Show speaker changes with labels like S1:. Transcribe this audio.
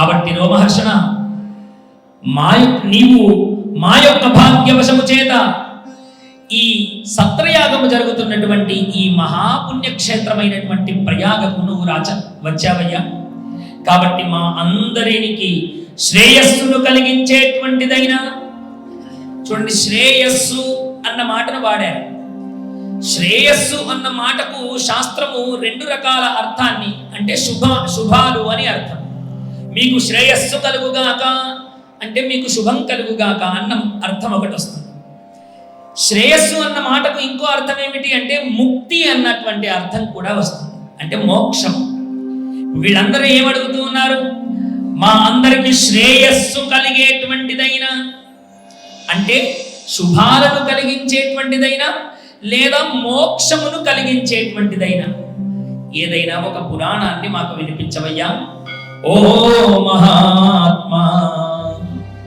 S1: కాబట్టి రోమహర్షణ, నీవు మా యొక్క భాగ్యవశము చేత ఈ సత్రయాగము జరుగుతున్నటువంటి ఈ మహాపుణ్యక్షేత్రమైనటువంటి ప్రయాగకు నువ్వు వచ్చావయ్యా. కాబట్టి మా అందరికి శ్రేయస్సును కలిగించేటువంటిదైనా, చూడండి శ్రేయస్సు అన్న మాటను వాడారు. శ్రేయస్సు అన్న మాటకు శాస్త్రము రెండు రకాల అర్థాన్ని, అంటే శుభాలు అని అర్థం. మీకు శ్రేయస్సు కలుగుగాక అంటే మీకు శుభం కలుగుగాక అన్న అర్థం ఒకటి వస్తుంది. శ్రేయస్సు అన్న మాటకు ఇంకో అర్థం ఏమిటి అంటే ముక్తి అన్నటువంటి అర్థం కూడా వస్తుంది, అంటే మోక్షం. వీళ్ళందరూ ఏమడుగుతూ ఉన్నారు? మా అందరికి శ్రేయస్సు కలిగేటువంటిదైనా, అంటే శుభాలను కలిగించేటువంటిదైనా లేదా మోక్షమును కలిగించేటువంటిదైనా ఏదైనా ఒక పురాణాన్ని మాకు వినిపించవయ్యా. ఓ మహా